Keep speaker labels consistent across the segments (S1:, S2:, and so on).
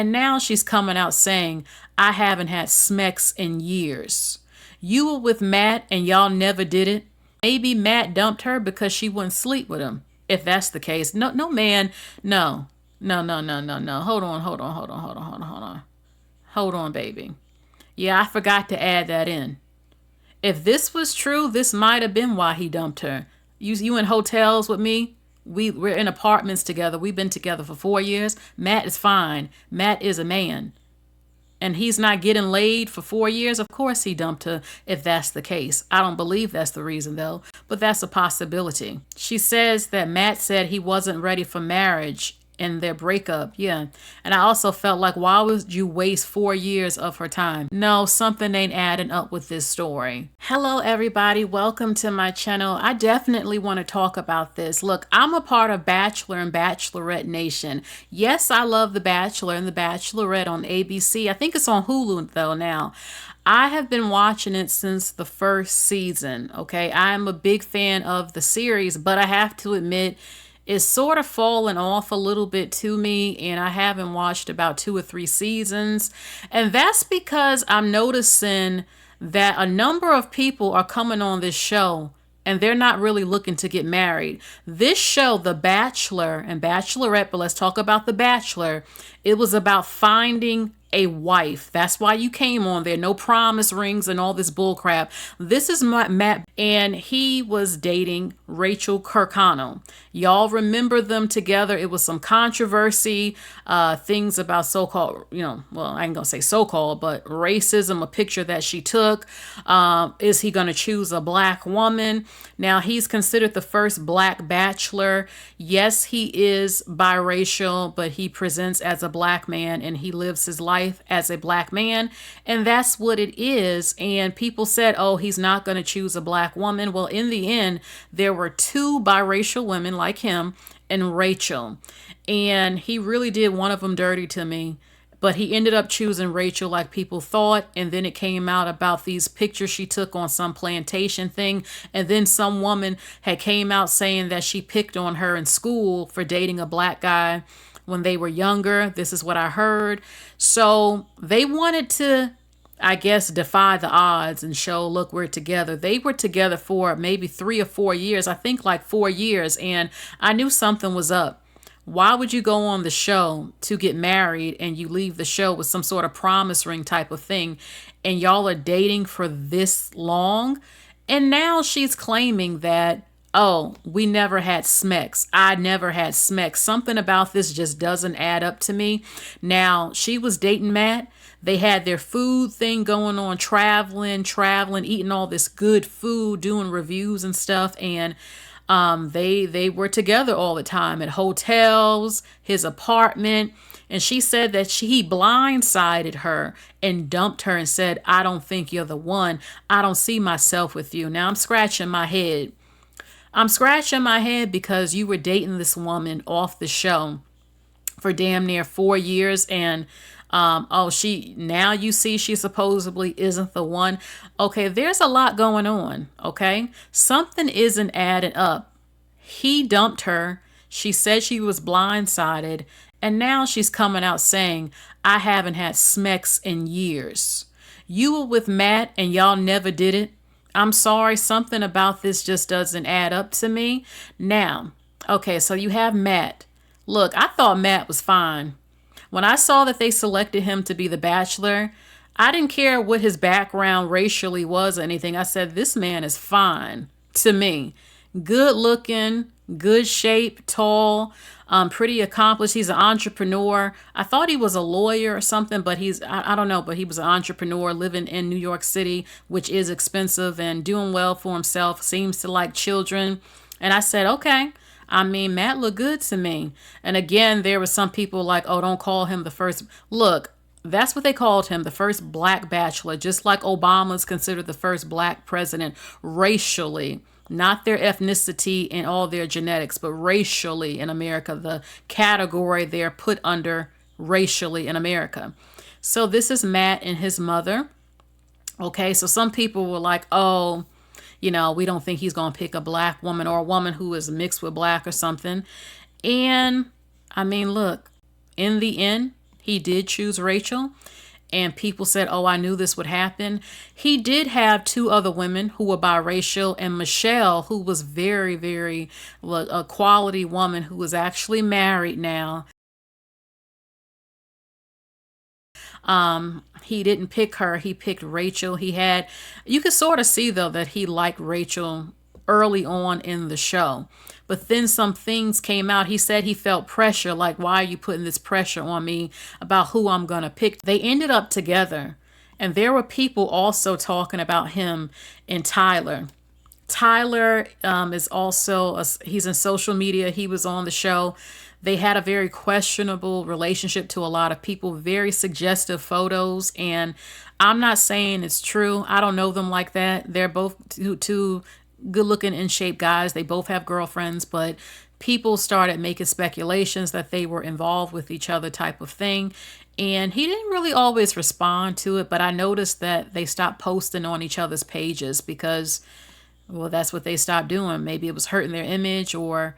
S1: And now she's coming out saying, I haven't had sex in years. You were with Matt and y'all never did it. Maybe Matt dumped her because she wouldn't sleep with him. If that's the case. No, no, man. No. No, no, no, no, no. Hold on, hold on, hold on, hold on, hold on, hold on. Hold on, baby. Yeah, I forgot to add that in. If this was true, this might have been why he dumped her. You in hotels with me? We're in apartments together. We've been together for 4 years. Matt is fine. Matt is a man. And he's not getting laid for 4 years. Of course he dumped her if that's the case. I don't believe that's the reason though, but that's a possibility. She says that Matt said he wasn't ready for marriage in their breakup. Yeah. And I also felt like, why would you waste 4 years of her time? No, something ain't adding up with this story. Hello, everybody. Welcome to my channel. I definitely want to talk about this. Look, I'm a part of Bachelor and Bachelorette Nation. Yes, I love The Bachelor and The Bachelorette on ABC. I think it's on Hulu though now. I have been watching it since the first season. Okay. I am a big fan of the series, but I have to admit, it's sort of fallen off a little bit to me, and I haven't watched about 2 or 3 seasons. And that's because I'm noticing that a number of people are coming on this show and they're not really looking to get married. This show, The Bachelor and Bachelorette, but let's talk about The Bachelor. It was about finding a wife. That's why you came on there. No promise rings and all this bull crap. This is Matt, and he was dating Rachael Kirkconnell. Y'all remember them together. It was some controversy, things about so-called, well, I ain't gonna say so-called, but racism, a picture that she took. Is he gonna choose a black woman? Now, he's considered the first black bachelor. Yes, he is biracial, but he presents as a black man and he lives his life as a black man, and that's what it is. And people said, oh, he's not going to choose a black woman. Well, in the end, there were 2 biracial women like him and Rachael, and he really did one of them dirty to me. But he ended up choosing Rachael like people thought. And then it came out about these pictures she took on some plantation thing. And then some woman had came out saying that she picked on her in school for dating a black guy when they were younger. This is what I heard. So they wanted to, I guess, defy the odds and show, look, we're together. They were together for maybe 3 or 4 years. I think like 4 years. And I knew something was up. Why would you go on the show to get married and you leave the show with some sort of promise ring type of thing, and y'all are dating for this long? And now she's claiming that, oh, we never had smex. I never had smex. Something about this just doesn't add up to me. Now, she was dating Matt. They had their food thing going on, traveling, eating all this good food, doing reviews and stuff. And they were together all the time at hotels, his apartment. And she said that he blindsided her and dumped her and said, I don't think you're the one. I don't see myself with you. Now I'm scratching my head. Because you were dating this woman off the show for damn near 4 years. And now you see she supposedly isn't the one. Okay, there's a lot going on. Okay, something isn't adding up. He dumped her. She said she was blindsided. And now she's coming out saying, I haven't had sex in years. You were with Matt and y'all never did it. I'm sorry, something about this just doesn't add up to me. Now, okay, so you have Matt. Look, I thought Matt was fine. When I saw that they selected him to be the bachelor, I didn't care what his background racially was or anything. I said, this man is fine to me. Good looking, good shape, tall, pretty accomplished. He's an entrepreneur. I thought he was a lawyer or something, but I don't know, but he was an entrepreneur living in New York City, which is expensive, and doing well for himself, seems to like children. And I said, okay. I mean, Matt looked good to me. And again, there were some people like, oh, don't call him the first. Look, that's what they called him, the first black bachelor, just like Obama's considered the first black president racially. Not their ethnicity and all their genetics, but racially in America, the category they're put under racially in America. So this is Matt and his mother. Okay, so some people were like, oh, we don't think he's going to pick a black woman or a woman who is mixed with black or something. And I mean, look, in the end, he did choose Rachael. And people said, oh, I knew this would happen. He did have two other women who were biracial, and Michelle, who was very, very a quality woman who was actually married now. He didn't pick her, he picked Rachael. You could sort of see though that he liked Rachael early on in the show. But then some things came out. He said he felt pressure, like, why are you putting this pressure on me about who I'm going to pick? They ended up together. And there were people also talking about him and Tyler. Tyler is also, he's in social media. He was on the show. They had a very questionable relationship to a lot of people, very suggestive photos. And I'm not saying it's true. I don't know them like that. They're both two good looking, in shape guys. They both have girlfriends, but people started making speculations that they were involved with each other, type of thing. And he didn't really always respond to it, but I noticed that they stopped posting on each other's pages because, well, that's what they stopped doing. Maybe it was hurting their image, or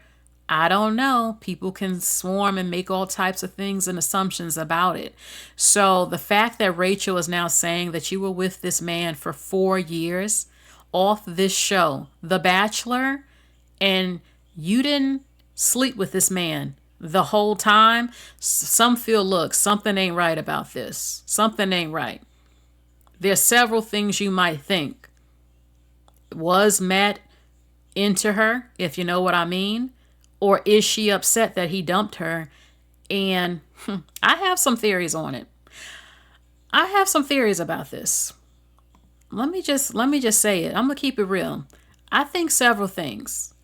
S1: I don't know. People can swarm and make all types of things and assumptions about it. So the fact that Rachael is now saying that you were with this man for 4 years off this show, The Bachelor, and you didn't sleep with this man the whole time, some feel, look, something ain't right about this. Something ain't right. There's several things you might think. Was Matt into her, if you know what I mean? Or is she upset that he dumped her? And I have some theories on it. I have some theories about this. Let me just say it. I'm going to keep it real. I think several things.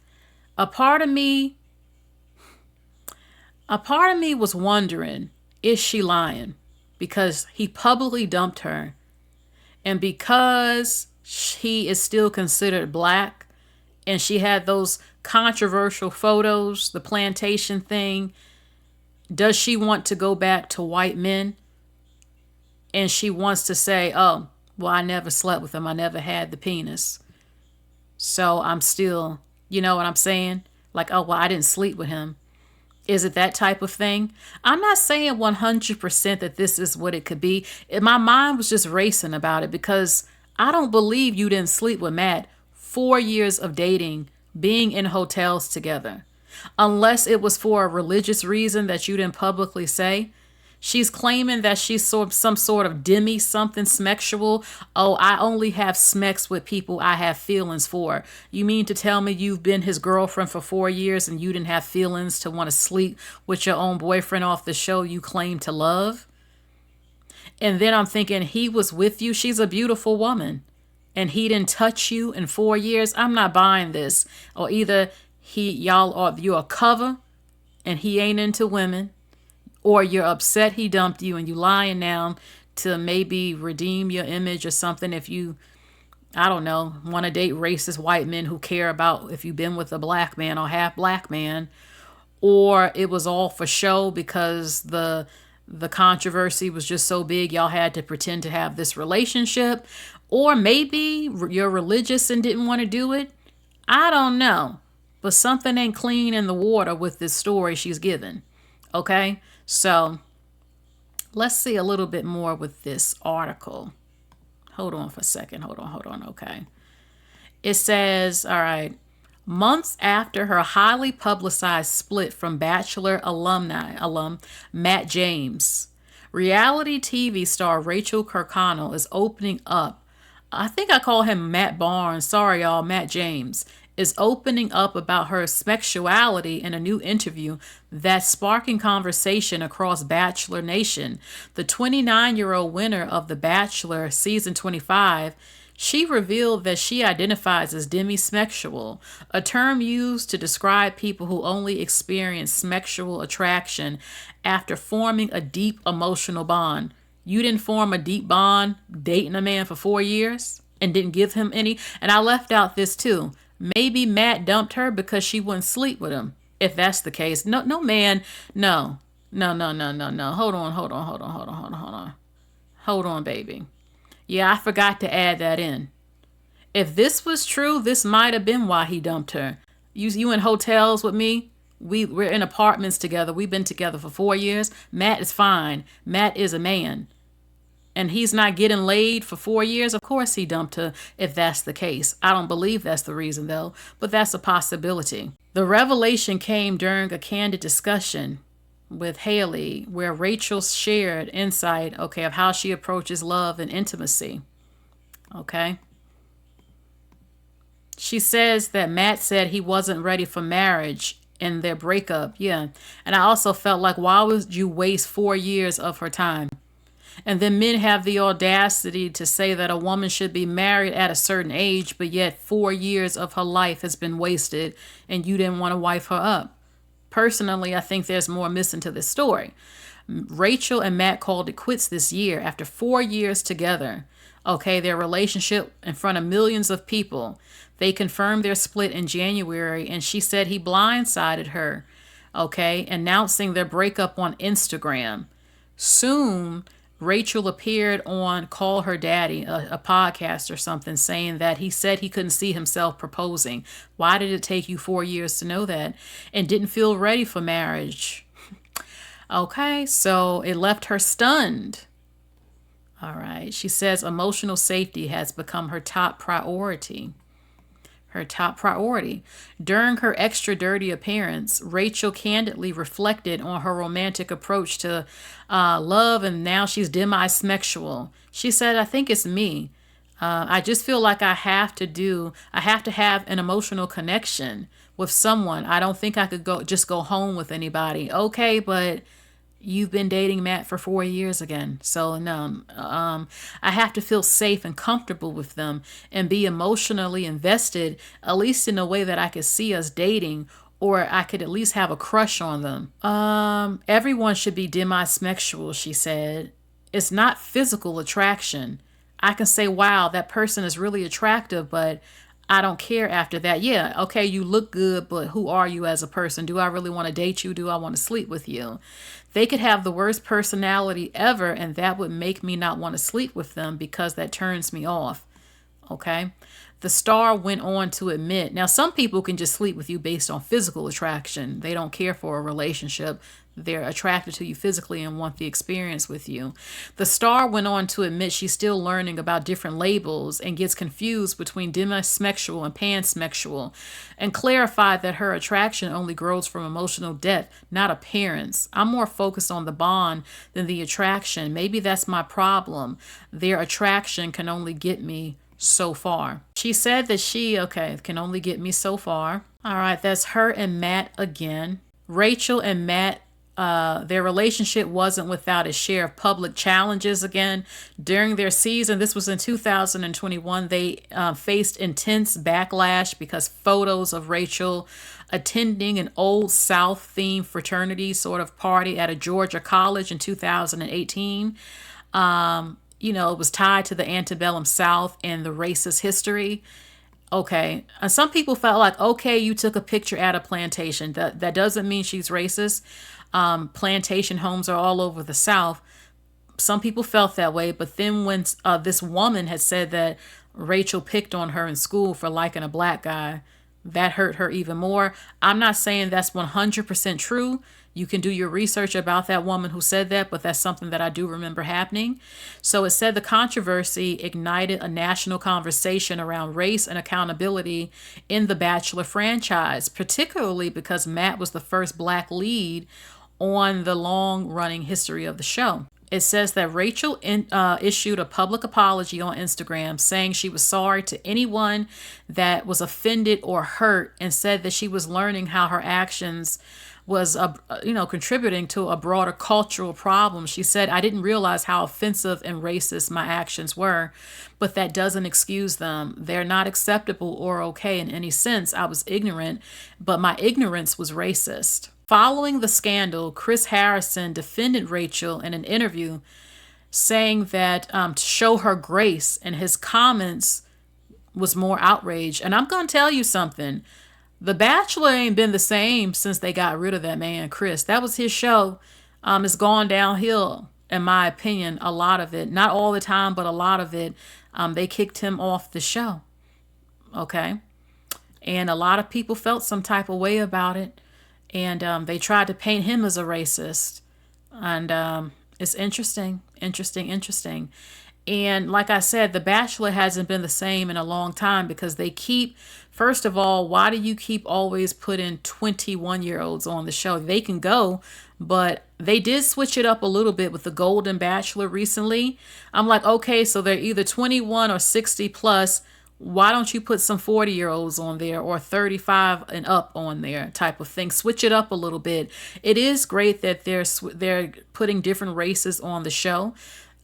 S1: A part of me was wondering, is she lying? Because he publicly dumped her. And because he is still considered black, and she had those controversial photos, the plantation thing, does she want to go back to white men? And she wants to say, oh, well, I never slept with him. I never had the penis. So I'm still, you know what I'm saying? Like, oh, well, I didn't sleep with him. Is it that type of thing? I'm not saying 100% that this is what it could be. My mind was just racing about it because I don't believe you didn't sleep with Matt. 4 years of dating, being in hotels together. Unless it was for a religious reason that you didn't publicly say. She's claiming that she's some sort of demisexual. Oh, I only have sex with people I have feelings for. You mean to tell me you've been his girlfriend for 4 years and you didn't have feelings to want to sleep with your own boyfriend off the show you claim to love? And then I'm thinking, he was with you. She's a beautiful woman. And he didn't touch you in 4 years. I'm not buying this. Or either you're a cover and he ain't into women, or you're upset he dumped you and you lying now to maybe redeem your image or something. If you, I don't know, want to date racist white men who care about if you've been with a black man or half black man, or it was all for show because the controversy was just so big y'all had to pretend to have this relationship, or maybe you're religious and didn't want to do it. I don't know, but something ain't clean in the water with this story she's given. Okay, so let's see a little bit more with this article. Hold on for a second. Hold on. Okay. It says, all right, months after her highly publicized split from Bachelor alum Matt James, reality TV star Rachael Kirkconnell is opening up. I think I call him Matt Barnes. Sorry, y'all. Matt James is opening up about her sexuality in a new interview that's sparking conversation across Bachelor Nation. The 29-year-old winner of The Bachelor Season 25, she revealed that she identifies as demisexual, a term used to describe people who only experience sexual attraction after forming a deep emotional bond. You didn't form a deep bond dating a man for 4 years and didn't give him any? And I left out this too. Maybe Matt dumped her because she wouldn't sleep with him. If that's the case. No, man. No. Hold on, baby. Yeah, I forgot to add that in. If this was true, this might have been why he dumped her. You in hotels with me We're in apartments together. We've been together for 4 years. Matt is fine. Matt is a man. And he's not getting laid for 4 years. Of course he dumped her if that's the case. I don't believe that's the reason though, but that's a possibility. The revelation came during a candid discussion with Haley where Rachel shared insight, okay, of how she approaches love and intimacy. Okay. She says that Matt said he wasn't ready for marriage in their breakup. Yeah. And I also felt like, why would you waste 4 years of her time? And then men have the audacity to say that a woman should be married at a certain age, but yet 4 years of her life has been wasted and you didn't want to wife her up. Personally, I think there's more missing to this story. Rachel and Matt called it quits this year after 4 years together. Okay, their relationship in front of millions of people. They confirmed their split in January, and she said he blindsided her, okay, announcing their breakup on Instagram. Soon, Rachel appeared on Call Her Daddy, a podcast or something, saying that he said he couldn't see himself proposing. Why did it take you 4 years to know that? And didn't feel ready for marriage. Okay, so it left her stunned. All right, she says emotional safety has become her top priority. Her top priority. During her extra dirty appearance, Rachel candidly reflected on her romantic approach to love, and now she's demisexual. She said, I think it's me. I just feel like I have to have an emotional connection with someone. I don't think I could go home with anybody. Okay, but you've been dating Matt for 4 years again. So no, I have to feel safe and comfortable with them and be emotionally invested, at least in a way that I could see us dating, or I could at least have a crush on them. Everyone should be demisexual, she said. It's not physical attraction. I can say, wow, that person is really attractive, but I don't care after that. Yeah, okay, you look good, but who are you as a person? Do I really want to date you? Do I want to sleep with you? They could have the worst personality ever, and that would make me not want to sleep with them because that turns me off. Okay? The star went on to admit, now some people can just sleep with you based on physical attraction. They don't care for a relationship. They're attracted to you physically and want the experience with you. The star went on to admit she's still learning about different labels and gets confused between demisexual and pansexual, and clarified that her attraction only grows from emotional depth, not appearance. I'm more focused on the bond than the attraction. Maybe that's my problem. Their attraction can only get me so far. She said that can only get me so far. All right, that's her and Matt again. Rachel and Matt, their relationship wasn't without its share of public challenges again. During their season, this was in 2021, they faced intense backlash because photos of Rachel attending an Old South themed fraternity sort of party at a Georgia college in 2018. It was tied to the antebellum South and the racist history. Okay. And some people felt like, okay, you took a picture at a plantation. That doesn't mean she's racist. Plantation homes are all over the South. Some people felt that way. But then when this woman had said that Rachel picked on her in school for liking a black guy, that hurt her even more. I'm not saying that's 100% true. You can do your research about that woman who said that, but that's something that I do remember happening. So it said the controversy ignited a national conversation around race and accountability in the Bachelor franchise, particularly because Matt was the first black lead on the long-running history of the show. It says that Rachel issued a public apology on Instagram saying she was sorry to anyone that was offended or hurt, and said that she was learning how her actions was contributing to a broader cultural problem. She said, I didn't realize how offensive and racist my actions were, but that doesn't excuse them. They're not acceptable or okay in any sense. I was ignorant, but my ignorance was racist. Following the scandal, Chris Harrison defended Rachel in an interview, saying that to show her grace, and his comments was more outrage. And I'm going to tell you something. The Bachelor ain't been the same since they got rid of that man, Chris. That was his show. It's gone downhill, in my opinion, a lot of it. Not all the time, but a lot of it. They kicked him off the show. Okay? And a lot of people felt some type of way about it. And they tried to paint him as a racist. And it's interesting, interesting, interesting. And like I said, The Bachelor hasn't been the same in a long time because they keep, first of all, why do you keep always putting 21-year-olds on the show? They can go, but they did switch it up a little bit with the Golden Bachelor recently. I'm like, okay, so they're either 21 or 60 plus. Why don't you put some 40-year-olds on there or 35 and up on there type of thing? Switch it up a little bit. It is great that they're putting different races on the show.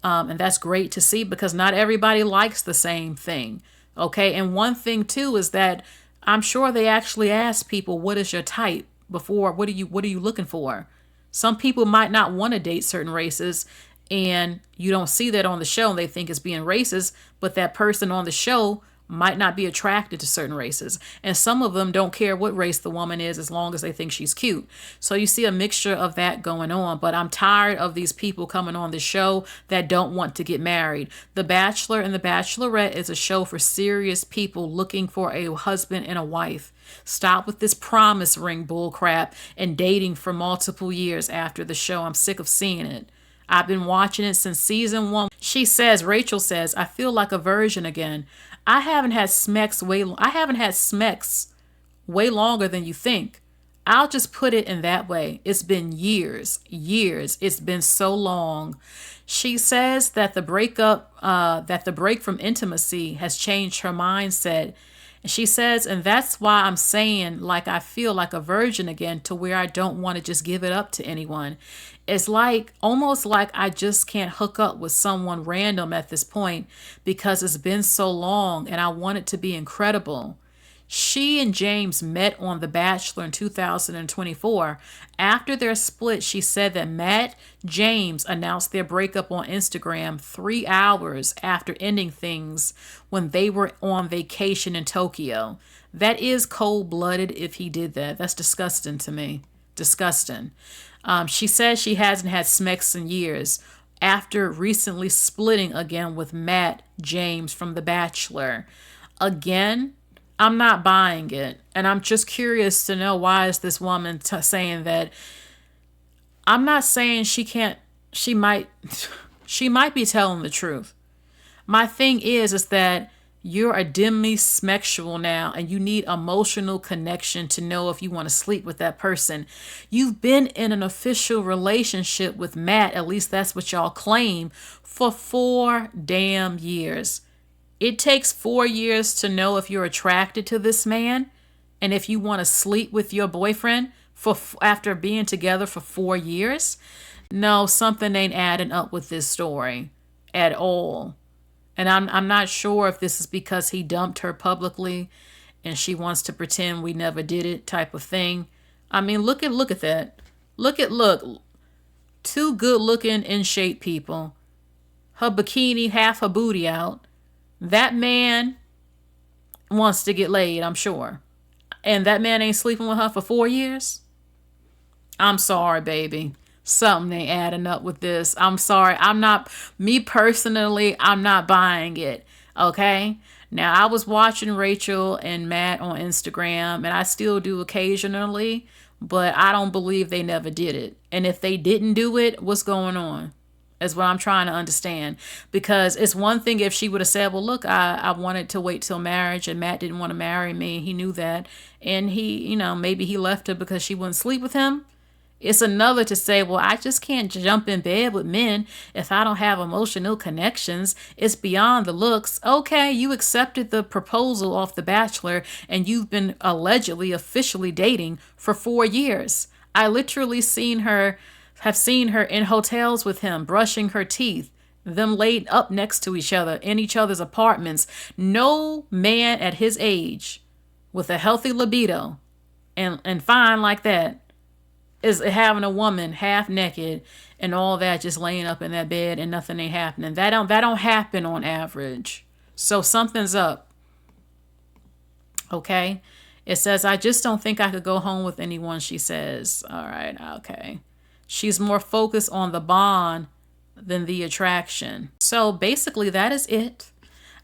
S1: And that's great to see because not everybody likes the same thing. Okay. And one thing too is that I'm sure they actually ask people, what is your type before? What are you looking for? Some people might not want to date certain races and you don't see that on the show and they think it's being racist, but that person on the show might not be attracted to certain races. And some of them don't care what race the woman is as long as they think she's cute. So you see a mixture of that going on. But I'm tired of these people coming on the show that don't want to get married. The Bachelor and The Bachelorette is a show for serious people looking for a husband and a wife. Stop with this promise ring bullcrap and dating for multiple years after the show. I'm sick of seeing it. I've been watching it since season 1. Rachael says, I feel like a virgin again. I haven't had Smex way longer than you think. I'll just put it in that way. It's been years. It's been so long. She says that the break from intimacy has changed her mindset. And she says, and that's why I'm saying, like, I feel like a virgin again, to where I don't want to just give it up to anyone. It's like, almost like I just can't hook up with someone random at this point because it's been so long and I want it to be incredible. She and James met on The Bachelor in 2024. After their split, she said that Matt James announced their breakup on Instagram 3 hours after ending things when they were on vacation in Tokyo. That is cold-blooded if he did that. That's disgusting to me. Disgusting. She says she hasn't had Smex in years after recently splitting again with Matt James from The Bachelor. Again, I'm not buying it. And I'm just curious to know, why is this woman saying that? I'm not saying she might be telling the truth. My thing is that you're a demisexual now and you need emotional connection to know if you want to sleep with that person. You've been in an official relationship with Matt, at least that's what y'all claim, for 4 damn years. It takes 4 years to know if you're attracted to this man and if you want to sleep with your boyfriend after being together for 4 years. No, something ain't adding up with this story at all. And I'm not sure if this is because he dumped her publicly and she wants to pretend we never did it type of thing. I mean, look at that. Look. 2 good looking in shape people. Her bikini, half her booty out. That man wants to get laid, I'm sure. And that man ain't sleeping with her for 4 years? I'm sorry, baby. Something ain't adding up with this. I'm sorry. Me personally, I'm not buying it. Okay? Now, I was watching Rachael and Matt on Instagram, and I still do occasionally, but I don't believe they never did it. And if they didn't do it, what's going on? Is what I'm trying to understand. Because it's one thing if she would have said, well, look, I wanted to wait till marriage and Matt didn't want to marry me. He knew that. And he, maybe he left her because she wouldn't sleep with him. It's another to say, well, I just can't jump in bed with men if I don't have emotional connections. It's beyond the looks. Okay, you accepted the proposal off The Bachelor and you've been allegedly officially dating for 4 years. I literally have seen her in hotels with him, brushing her teeth, them laid up next to each other in each other's apartments. No man at his age with a healthy libido and fine like that is having a woman half naked and all that, just laying up in that bed and nothing ain't happening. That don't happen on average. So something's up. Okay? It says, I just don't think I could go home with anyone, she says. All right, okay. She's more focused on the bond than the attraction. So basically that is it.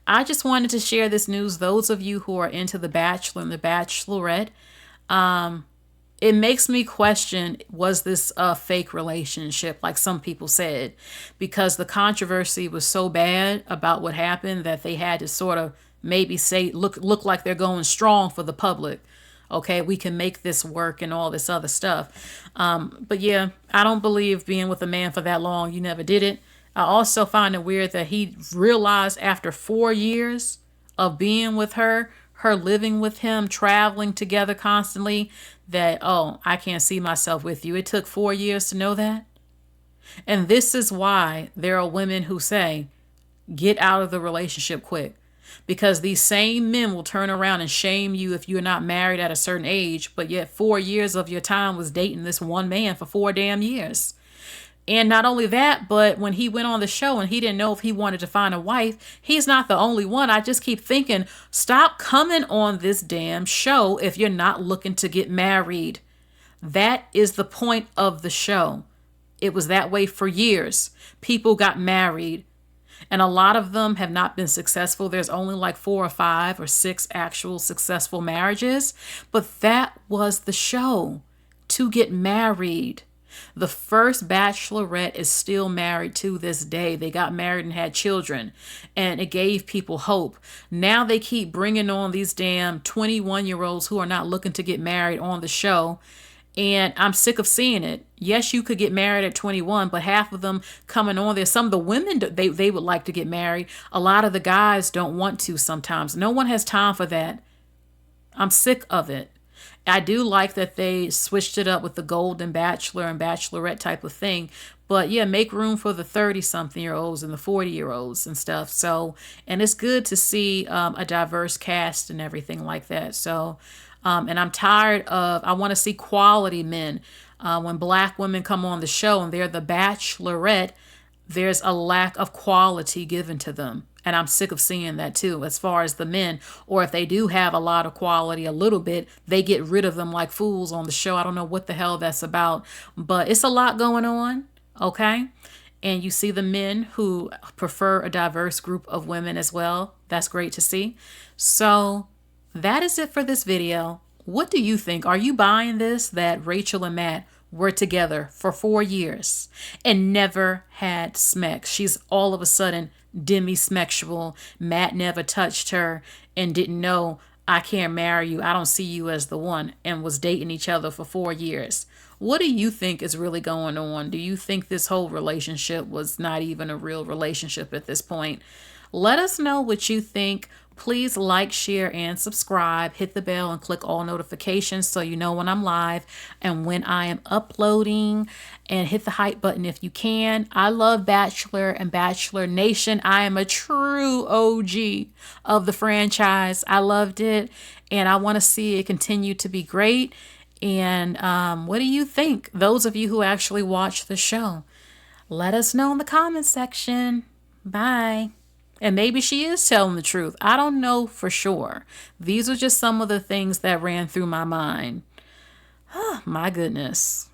S1: I just wanted to share this news. Those of you who are into The Bachelor and The Bachelorette, it makes me question, was this a fake relationship like some people said? Because the controversy was so bad about what happened that they had to sort of maybe say look like they're going strong for the public. Okay, we can make this work and all this other stuff. But yeah, I don't believe being with a man for that long, you never did it. I also find it weird that he realized after 4 years of being with her living with him, traveling together constantly, that, oh, I can't see myself with you. It took 4 years to know that. And this is why there are women who say, get out of the relationship quick. Because these same men will turn around and shame you if you're not married at a certain age, but yet 4 years of your time was dating this one man for 4 damn years. And not only that, but when he went on the show and he didn't know if he wanted to find a wife, he's not the only one. I just keep thinking, stop coming on this damn show if you're not looking to get married. That is the point of the show. It was that way for years. People got married, and a lot of them have not been successful. There's only like 4 or 5 or 6 actual successful marriages, but that was the show, to get married. The first bachelorette is still married to this day. They got married and had children, and it gave people hope. Now they keep bringing on these damn 21-year-olds who are not looking to get married on the show, and I'm sick of seeing it. Yes, you could get married at 21, but half of them coming on there, some of the women, they would like to get married. A lot of the guys don't want to sometimes. No one has time for that. I'm sick of it. I do like that they switched it up with the golden bachelor and bachelorette type of thing. But yeah, make room for the 30-something-year-olds and the 40-year-olds and stuff. So, and it's good to see a diverse cast and everything like that. So, and I'm tired of, I want to see quality men. When black women come on the show and they're the bachelorette, there's a lack of quality given to them. And I'm sick of seeing that too, as far as the men. Or if they do have a lot of quality, a little bit, they get rid of them like fools on the show. I don't know what the hell that's about, but it's a lot going on, okay? And you see the men who prefer a diverse group of women as well. That's great to see. So that is it for this video. What do you think? Are you buying this, that Rachael and Matt were together for 4 years and never had sex? She's all of a sudden demisexual. Matt never touched her and didn't know, I can't marry you, I don't see you as the one, and was dating each other for 4 years. What do you think is really going on? Do you think this whole relationship was not even a real relationship at this point? Let us know what you think. Please like, share, and subscribe. Hit the bell and click all notifications so you know when I'm live and when I am uploading. And hit the hype button if you can. I love Bachelor and Bachelor Nation. I am a true OG of the franchise. I loved it, and I want to see it continue to be great. And what do you think? Those of you who actually watch the show, let us know in the comment section. Bye. And maybe she is telling the truth. I don't know for sure. These are just some of the things that ran through my mind. Oh, my goodness.